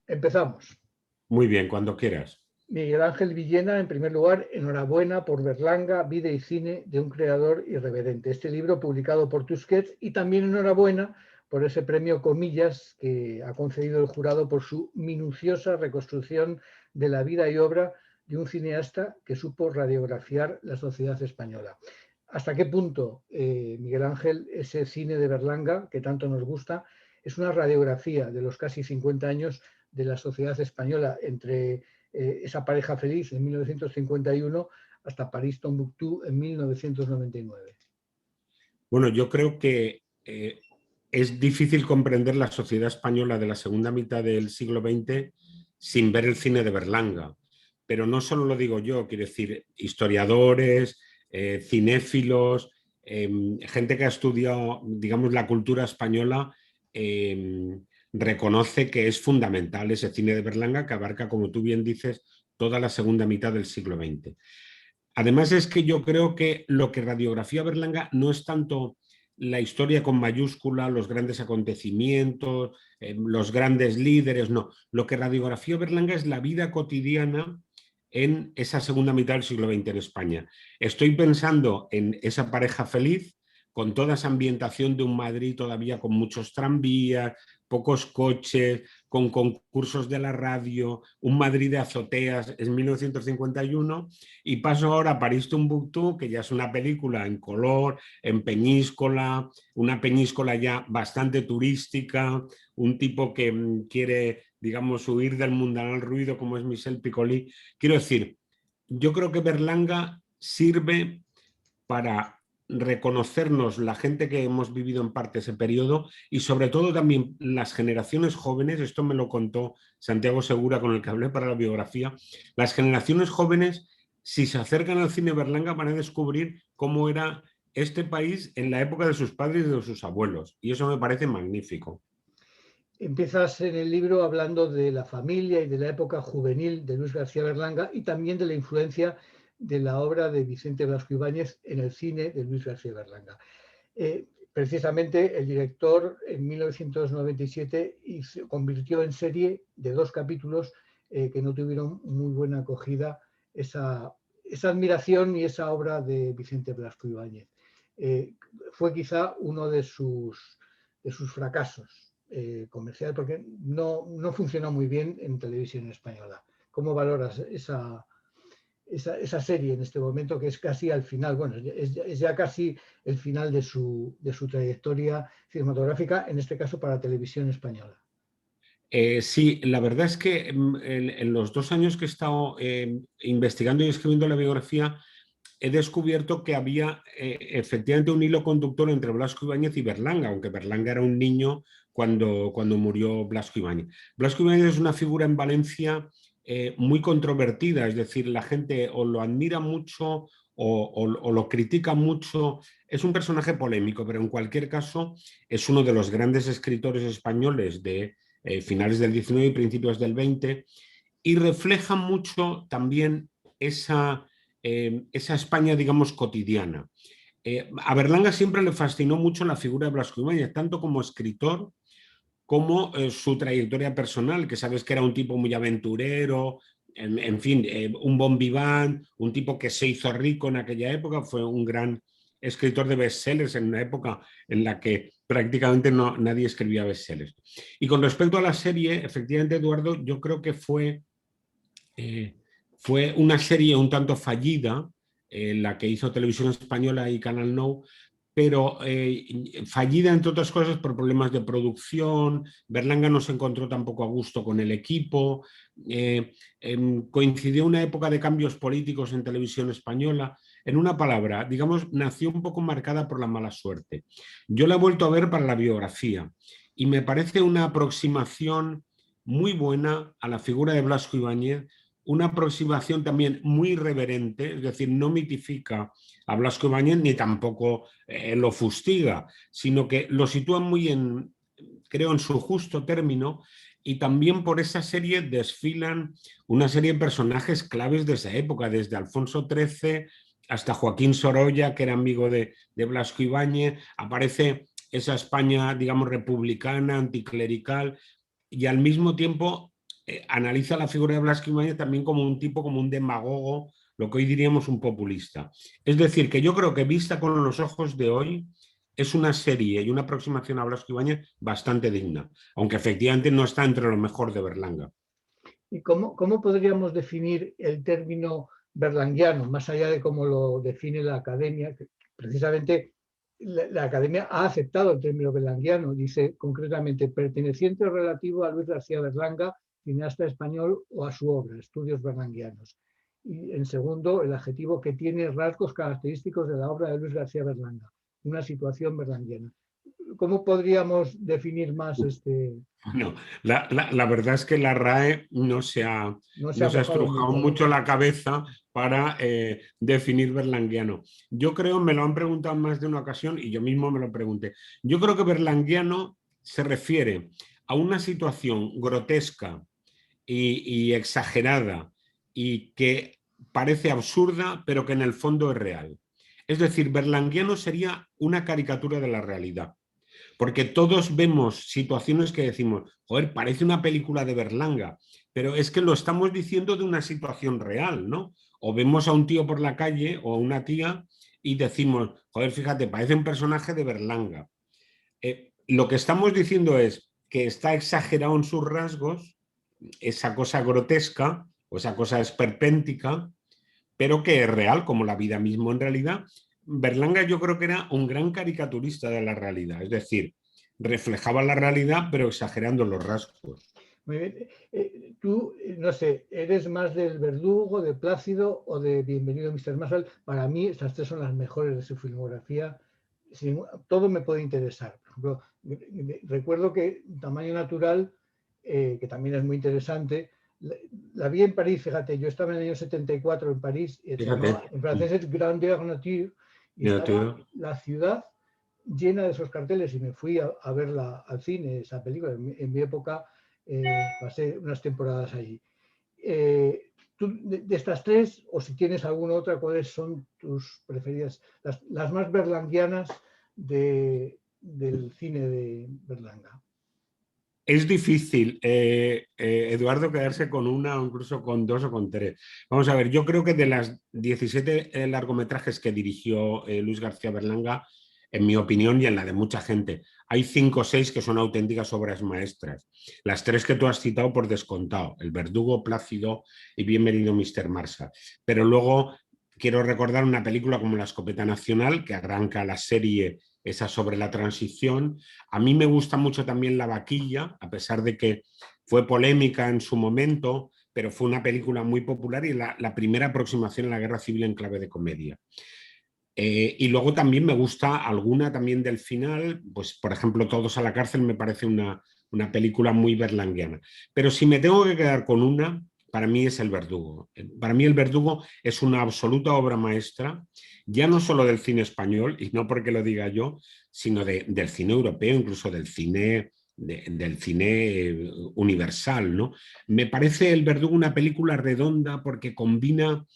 Empezamos. Muy bien, cuando quieras. Miguel Ángel Villena, en primer lugar, enhorabuena por Berlanga, vida y cine de un creador irreverente. Este libro publicado por Tusquets, y también enhorabuena por ese premio Comillas que ha concedido el jurado por su minuciosa reconstrucción de la vida y obra de un cineasta que supo radiografiar la sociedad española. ¿Hasta qué punto, Miguel Ángel, ese cine de Berlanga que tanto nos gusta es una radiografía de los casi 50 años de la sociedad española entre esa pareja feliz en 1951 hasta París-Tombuctú en 1999? Bueno, yo creo que es difícil comprender la sociedad española de la segunda mitad del siglo XX sin ver el cine de Berlanga. Pero no solo lo digo yo, quiero decir, historiadores, cinéfilos, gente que ha estudiado, digamos, la cultura española, reconoce que es fundamental ese cine de Berlanga que abarca, como tú bien dices, toda la segunda mitad del siglo XX. Además es que yo creo que lo que radiografía Berlanga no es tanto la historia con mayúscula, los grandes acontecimientos, los grandes líderes, no. Lo que radiografía Berlanga es la vida cotidiana en esa segunda mitad del siglo XX en España. Estoy pensando en esa pareja feliz, con toda esa ambientación de un Madrid todavía con muchos tranvías, pocos coches, con concursos de la radio, un Madrid de azoteas en 1951, y paso ahora a París-Tombuctú, que ya es una película en color, en peñíscola, una peñíscola ya bastante turística, un tipo que quiere, digamos, huir del mundanal ruido como es Michel Piccoli. Quiero decir, yo creo que Berlanga sirve para reconocernos la gente que hemos vivido en parte ese periodo y sobre todo también las generaciones jóvenes, esto me lo contó Santiago Segura con el que hablé para la biografía, las generaciones jóvenes, si se acercan al cine Berlanga, van a descubrir cómo era este país en la época de sus padres y de sus abuelos, y eso me parece magnífico. Empiezas en el libro hablando de la familia y de la época juvenil de Luis García Berlanga y también de la influencia de la obra de Vicente Blasco Ibáñez en el cine de Luis García Berlanga. Precisamente el director en 1997 convirtió en serie de 2 capítulos que no tuvieron muy buena acogida esa admiración y esa obra de Vicente Blasco Ibáñez. Fue quizá uno de sus fracasos comercial porque no funcionó muy bien en televisión española. ¿Cómo valoras esa serie en este momento, que es casi al final, bueno, es ya casi el final de su trayectoria cinematográfica, en este caso para televisión española? Sí, la verdad es que en los 2 años que he estado investigando y escribiendo la biografía, he descubierto que había efectivamente un hilo conductor entre Blasco Ibáñez y Berlanga, aunque Berlanga era un niño cuando murió Blasco Ibáñez. Blasco Ibáñez es una figura en Valencia muy controvertida, es decir, la gente o lo admira mucho o lo critica mucho. Es un personaje polémico, pero en cualquier caso es uno de los grandes escritores españoles de finales del XIX y principios del XX, y refleja mucho también esa España, digamos, cotidiana. A Berlanga siempre le fascinó mucho la figura de Blasco Ibáñez, tanto como escritor como su trayectoria personal, que sabes que era un tipo muy aventurero, en fin, un bon vivant, un tipo que se hizo rico en aquella época, fue un gran escritor de bestsellers en una época en la que prácticamente nadie escribía bestsellers. Y con respecto a la serie, efectivamente, Eduardo, yo creo que fue una serie un tanto fallida, la que hizo Televisión Española y Canal Nou, pero fallida entre otras cosas por problemas de producción. Berlanga no se encontró tampoco a gusto con el equipo, coincidió una época de cambios políticos en Televisión Española. En una palabra, digamos, nació un poco marcada por la mala suerte. Yo la he vuelto a ver para la biografía y me parece una aproximación muy buena a la figura de Blasco Ibáñez, una aproximación también muy irreverente, es decir, no mitifica a Blasco Ibáñez ni tampoco lo fustiga, sino que lo sitúa muy creo, en su justo término, y también por esa serie desfilan una serie de personajes claves de esa época, desde Alfonso XIII hasta Joaquín Sorolla, que era amigo de Blasco Ibáñez. Aparece esa España, digamos, republicana, anticlerical, y al mismo tiempo analiza la figura de Blasco Ibáñez también como un tipo, como un demagogo, lo que hoy diríamos un populista. Es decir, que yo creo que vista con los ojos de hoy, es una serie y una aproximación a Blasco Ibáñez bastante digna, aunque efectivamente no está entre lo mejor de Berlanga. ¿Y cómo podríamos definir el término berlanguiano, más allá de cómo lo define la academia? Que precisamente la academia ha aceptado el término berlanguiano, dice concretamente perteneciente o relativo a Luis García Berlanga, cineasta español, o a su obra, Estudios berlanguianos. Y en segundo, el adjetivo que tiene rasgos característicos de la obra de Luis García Berlanga, una situación berlanguiana. ¿Cómo podríamos definir más este? Bueno, la verdad es que la RAE No se ha no se ha mojado estrujado mucho, ¿no? mucho la cabeza para definir berlanguiano. Yo creo, me lo han preguntado en más de una ocasión y yo mismo me lo pregunté. Yo creo que berlanguiano se refiere a una situación grotesca y exagerada y que parece absurda, pero que en el fondo es real. Es decir, berlanguiano sería una caricatura de la realidad. Porque todos vemos situaciones que decimos, joder, parece una película de Berlanga, pero es que lo estamos diciendo de una situación real, ¿no? O vemos a un tío por la calle o a una tía y decimos, joder, fíjate, parece un personaje de Berlanga. Lo que estamos diciendo es que está exagerado en sus rasgos, esa cosa grotesca o esa cosa esperpéntica, pero que es real, como la vida mismo en realidad. Berlanga yo creo que era un gran caricaturista de la realidad, es decir, reflejaba la realidad pero exagerando los rasgos. Muy bien. Tú, no sé, ¿eres más del Verdugo, de Plácido o de Bienvenido Mr. Marshall? Para mí, estas tres son las mejores de su filmografía. Todo me puede interesar. Por ejemplo, recuerdo que Tamaño Natural, que también es muy interesante, la vi en París, fíjate, yo estaba en el año 74 en París, se llamaba, Fíjate. en francés es Grandeur Nature, y estaba la ciudad llena de esos carteles y me fui a verla al cine, esa película. En mi época pasé unas temporadas allí. Tú, de estas tres, o si tienes alguna otra, ¿cuáles son tus preferidas? Las más berlanguianas del cine de Berlanga. Es difícil, Eduardo, quedarse con una o incluso con dos o con tres. Vamos a ver, yo creo que de las 17 largometrajes que dirigió Luis García Berlanga, en mi opinión y en la de mucha gente, hay 5 o 6 que son auténticas obras maestras. Las tres que tú has citado por descontado, El Verdugo, Plácido y Bienvenido Mr. Marshall. Pero luego quiero recordar una película como La Escopeta Nacional, que arranca la serie esa sobre la transición. A mí me gusta mucho también La Vaquilla, a pesar de que fue polémica en su momento, pero fue una película muy popular y la primera aproximación a la guerra civil en clave de comedia. Y luego también me gusta alguna también del final, pues por ejemplo Todos a la cárcel me parece una película muy berlanguiana. Pero si me tengo que quedar con una, para mí es El Verdugo. Para mí El Verdugo es una absoluta obra maestra, ya no solo del cine español, y no porque lo diga yo, sino del cine europeo, incluso del cine universal, ¿no? Me parece El Verdugo una película redonda porque combina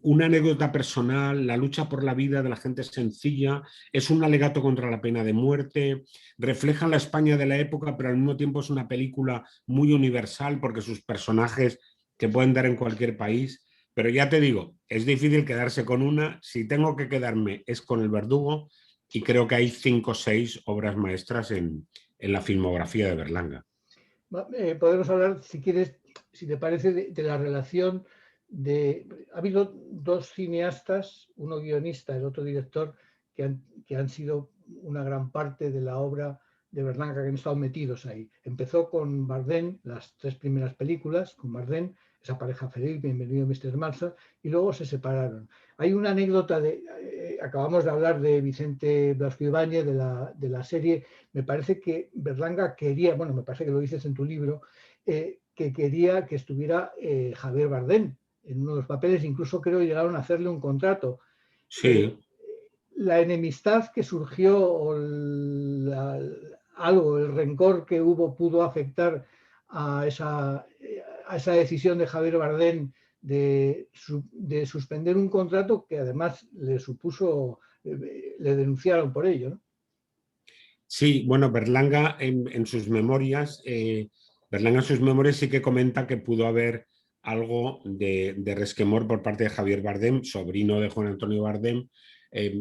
una anécdota personal, la lucha por la vida de la gente sencilla, es un alegato contra la pena de muerte, refleja la España de la época, pero al mismo tiempo es una película muy universal porque sus personajes que pueden dar en cualquier país. Pero ya te digo, es difícil quedarse con una. Si tengo que quedarme es con El Verdugo y creo que hay 5 o 6 obras maestras en la filmografía de Berlanga. Podemos hablar, si quieres, si te parece, de la relación de... Ha habido dos cineastas, uno guionista, el otro director, que han sido una gran parte de la obra de Berlanga, que han estado metidos ahí. Empezó con Bardem, las tres primeras películas, con Bardem, esa pareja feliz, Bienvenido Mr. Marshall, y luego se separaron. Hay una anécdota acabamos de hablar de Vicente Blasco Ibáñez, de la serie. Me parece que Berlanga quería, bueno, me parece que lo dices en tu libro, que quería que estuviera Javier Bardem en uno de los papeles, incluso creo llegaron a hacerle un contrato. Sí. La enemistad que surgió o algo, el rencor que hubo pudo afectar a esa decisión de Javier Bardem de suspender un contrato que además le supuso, le denunciaron por ello, ¿no? Sí, bueno, Berlanga en sus memorias Berlanga en sus memorias sí que comenta que pudo haber algo de resquemor por parte de Javier Bardem, sobrino de Juan Antonio Bardem,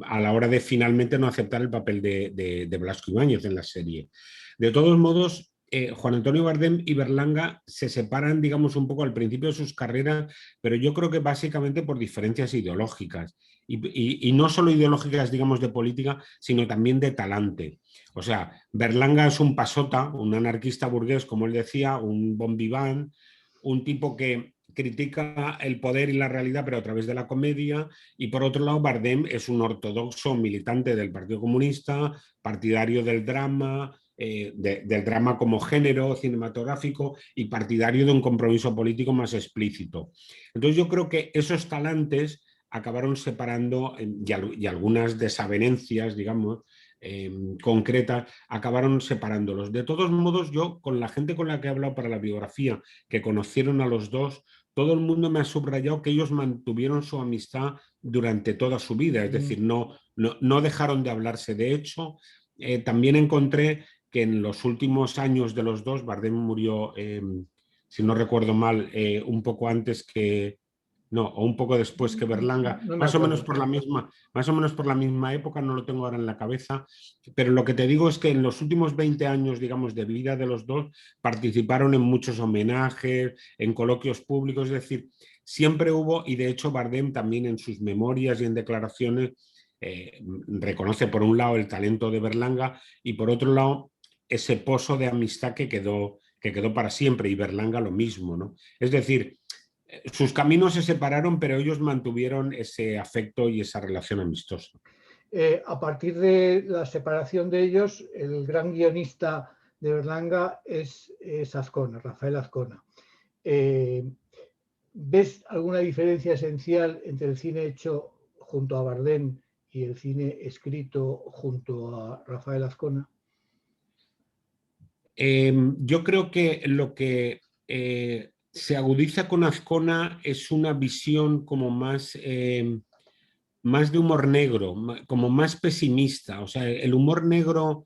a la hora de finalmente no aceptar el papel de Blasco Ibáñez en la serie. De todos modos, Juan Antonio Bardem y Berlanga se separan, digamos, un poco al principio de sus carreras, pero yo creo que básicamente por diferencias ideológicas. Y no solo ideológicas, digamos, de política, sino también de talante. O sea, Berlanga es un pasota, un anarquista burgués, como él decía, un bon vivant, un tipo que critica el poder y la realidad, pero a través de la comedia. Y por otro lado, Bardem es un ortodoxo militante del Partido Comunista, partidario del drama, del drama como género cinematográfico y partidario de un compromiso político más explícito. Entonces yo creo que esos talantes acabaron separando y algunas desavenencias, digamos, concretas, acabaron separándolos. De todos modos, yo con la gente con la que he hablado para la biografía, que conocieron a los dos, todo el mundo me ha subrayado que ellos mantuvieron su amistad durante toda su vida, es decir, no dejaron de hablarse. De hecho, también encontré que en los últimos años de los dos, Bardem murió, si no recuerdo mal, un poco antes que, no, o un poco después que Berlanga, No me más o menos acuerdo. por la misma, más o menos por la misma época, no lo tengo ahora en la cabeza, pero lo que te digo es que en los últimos 20 años, digamos, de vida de los dos, participaron en muchos homenajes, en coloquios públicos, es decir, siempre hubo, y de hecho Bardem también en sus memorias y en declaraciones reconoce por un lado el talento de Berlanga y por otro lado ese pozo de amistad que quedó para siempre, y Berlanga lo mismo, ¿no? Es decir, sus caminos se separaron, pero ellos mantuvieron ese afecto y esa relación amistosa. A partir de la separación de ellos, el gran guionista de Berlanga es Azcona, Rafael Azcona. ¿Ves alguna diferencia esencial entre el cine hecho junto a Bardem y el cine escrito junto a Rafael Azcona? Yo creo que lo que se agudiza con Azcona es una visión como más de humor negro, como más pesimista. O sea, el humor negro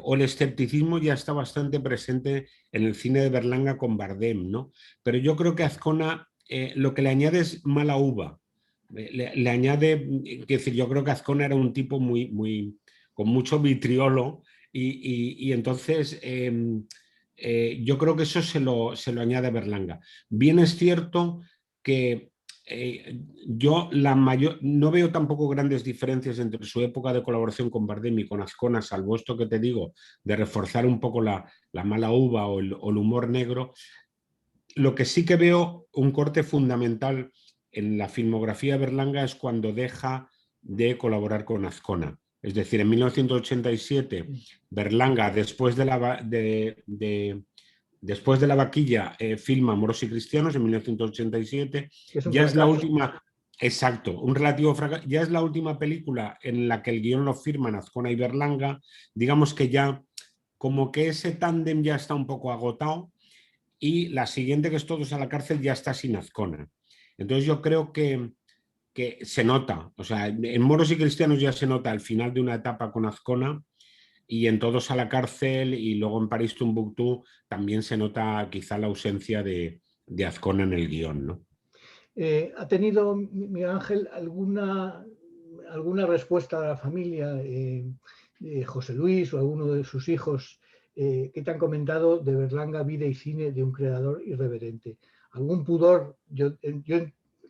o el escepticismo ya está bastante presente en el cine de Berlanga con Bardem, ¿no? Pero yo creo que Azcona lo que le añade es mala uva. Le añade, decir, yo creo que Azcona era un tipo con mucho vitriolo y entonces yo creo que eso se lo añade a Berlanga. Bien es cierto que yo no veo tampoco grandes diferencias entre su época de colaboración con Bardem y con Azcona, salvo esto que te digo, de reforzar un poco la mala uva o el humor negro. Lo que sí que veo un corte fundamental en la filmografía de Berlanga es cuando deja de colaborar con Azcona. Es decir, en 1987, Berlanga, después de la vaquilla, filma Moros y Cristianos en 1987. Es un Ya es la fracaso. última, exacto, un relativo fracaso. Ya es la última película en la que el guión lo firman Azcona y Berlanga. Digamos que ya, como que ese tándem ya está un poco agotado, y la siguiente, que es Todos a la cárcel, ya está sin Azcona. Entonces yo creo que se nota, o sea, en Moros y Cristianos ya se nota el final de una etapa con Azcona, y en Todos a la cárcel y luego en París Tombuctú también se nota quizá la ausencia de Azcona en el guión, ¿no? ¿Ha tenido, Miguel Ángel, alguna respuesta de la familia, José Luis o alguno de sus hijos, que te han comentado de Berlanga, vida y cine de un creador irreverente? ¿Algún pudor? Yo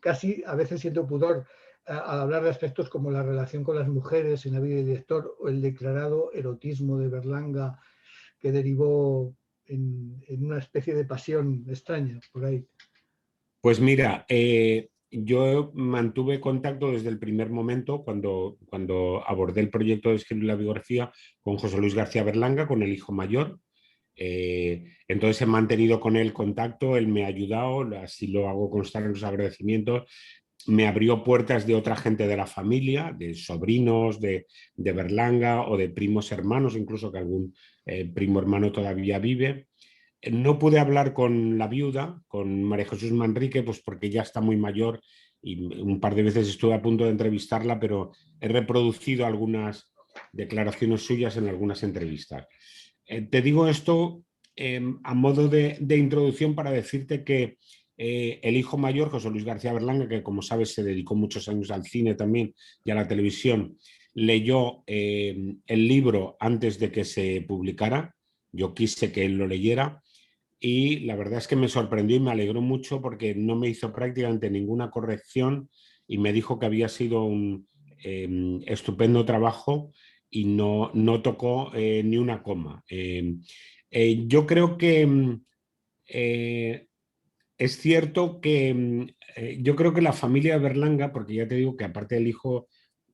casi a veces siento pudor al hablar de aspectos como la relación con las mujeres en la vida del director o el declarado erotismo de Berlanga que derivó en una especie de pasión extraña por ahí. Pues mira, yo mantuve contacto desde el primer momento cuando abordé el proyecto de escribir la biografía con José Luis García Berlanga, con el hijo mayor. Entonces he mantenido con él contacto, él me ha ayudado, así lo hago constar en los agradecimientos. Me abrió puertas de otra gente de la familia, de sobrinos de Berlanga o de primos hermanos, incluso que algún primo hermano todavía vive. No pude hablar con la viuda, con María Jesús Manrique, pues porque ya está muy mayor, y un par de veces estuve a punto de entrevistarla, pero he reproducido algunas declaraciones suyas en algunas entrevistas. Te digo esto a modo de introducción para decirte que el hijo mayor, José Luis García Berlanga, que como sabes se dedicó muchos años al cine también y a la televisión, leyó el libro antes de que se publicara. Yo quise que él lo leyera y la verdad es que me sorprendió y me alegró mucho porque no me hizo prácticamente ninguna corrección y me dijo que había sido un estupendo trabajo y no tocó ni una coma. Yo creo que eh, es cierto que yo creo que la familia de Berlanga, porque ya te digo que aparte del hijo,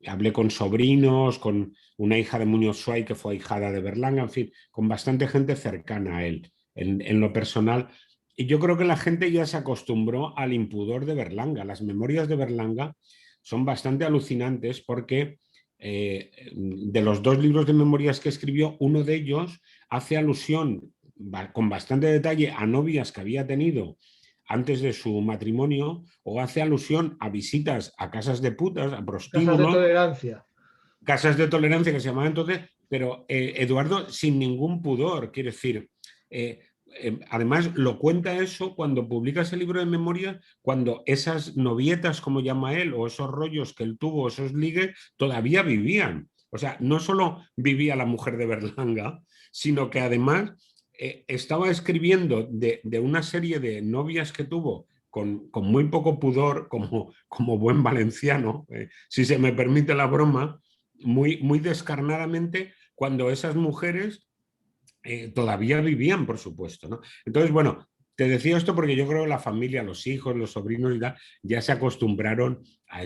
hablé con sobrinos, con una hija de Muñoz Suay que fue ahijada de Berlanga, en fin, con bastante gente cercana a él en lo personal. Y yo creo que la gente ya se acostumbró al impudor de Berlanga. Las memorias de Berlanga son bastante alucinantes porque de los 2 libros de memorias que escribió, uno de ellos hace alusión con bastante detalle a novias que había tenido antes de su matrimonio o hace alusión a visitas a casas de putas, a Casas de prostíbulos, tolerancia. casas de tolerancia que se llamaban entonces, pero Eduardo sin ningún pudor, quiere decir, eh, además lo cuenta eso cuando publica ese libro de memoria, cuando esas novietas, como llama él, o esos rollos que él tuvo, esos ligues, todavía vivían. O sea, no solo vivía la mujer de Berlanga, sino que además estaba escribiendo de una serie de novias que tuvo con muy poco pudor, como buen valenciano, si se me permite la broma, muy descarnadamente, cuando esas mujeres todavía vivían, por supuesto, ¿no? Entonces, bueno, te decía esto porque yo creo que la familia, los hijos, los sobrinos y tal, ya se acostumbraron a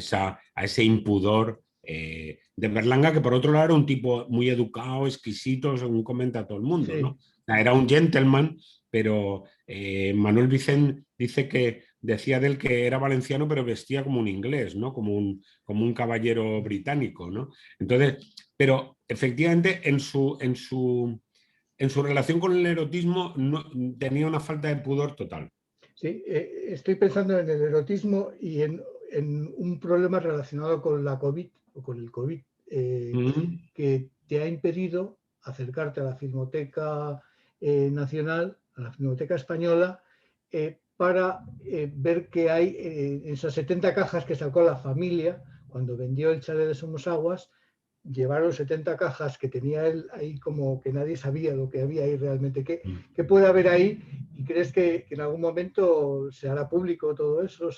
ese impudor de Berlanga, que por otro lado era un tipo muy educado, exquisito, según comenta todo el mundo, Sí. ¿no? Era un gentleman, pero Manuel Vicent dice que decía de él que era valenciano, pero vestía como un inglés, ¿no? Como un caballero británico, ¿no? Entonces, pero efectivamente en su relación con el erotismo no, tenía una falta de pudor total. Sí, estoy pensando en el erotismo y en un problema relacionado con la COVID o con el COVID que te ha impedido acercarte a la Filmoteca Nacional, a la Filmoteca Española, para ver qué hay en esas 70 cajas que sacó la familia cuando vendió el chalet de Somosaguas. Llevaron 70 cajas que tenía él ahí, como que nadie sabía lo que había ahí realmente. ¿Qué puede haber ahí? ¿Y crees que en algún momento se hará público todo eso?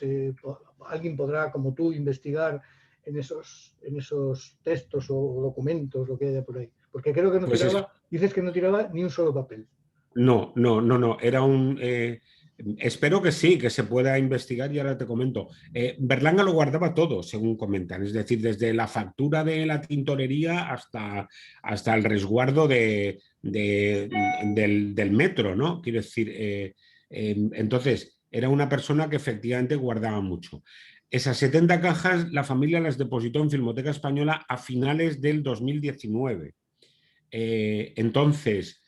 ¿Alguien podrá, como tú, investigar en esos textos o documentos, lo que haya por ahí? Porque creo que no Pues es, tiraba, dices que no tiraba ni un solo papel. no. Era un. Espero que sí, que se pueda investigar y ahora te comento. Berlanga lo guardaba todo, según comentan, es decir, desde la factura de la tintorería hasta el resguardo del metro, ¿no? Quiero decir, entonces, era una persona que efectivamente guardaba mucho. Esas 70 cajas, la familia las depositó en Filmoteca Española a finales del 2019. Entonces,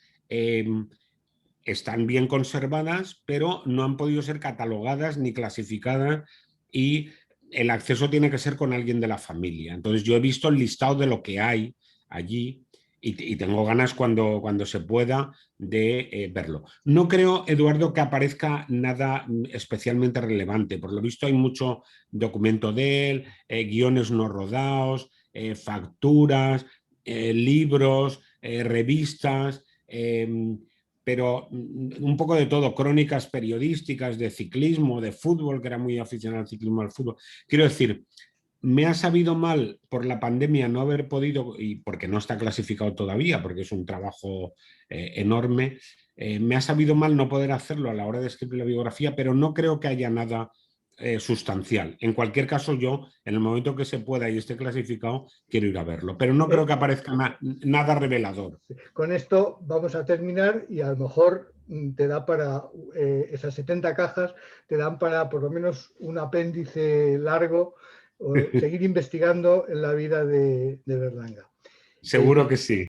están bien conservadas, pero no han podido ser catalogadas ni clasificadas y el acceso tiene que ser con alguien de la familia. Entonces yo he visto el listado de lo que hay allí y tengo ganas cuando se pueda de verlo. No creo, Eduardo, que aparezca nada especialmente relevante. Por lo visto hay mucho documento de él, guiones no rodados, facturas, libros, revistas, pero un poco de todo, crónicas periodísticas de ciclismo, de fútbol, que era muy aficionado al ciclismo, al fútbol. Quiero decir, me ha sabido mal por la pandemia no haber podido, y porque no está clasificado todavía, porque es un trabajo enorme, me ha sabido mal no poder hacerlo a la hora de escribir la biografía, pero no creo que haya nada sustancial. En cualquier caso, yo, en el momento que se pueda y esté clasificado, quiero ir a verlo, pero no creo que aparezca nada revelador. Con esto vamos a terminar y a lo mejor te da para esas 70 cajas, te dan para por lo menos un apéndice largo o seguir investigando en la vida de Berlanga. Seguro que sí.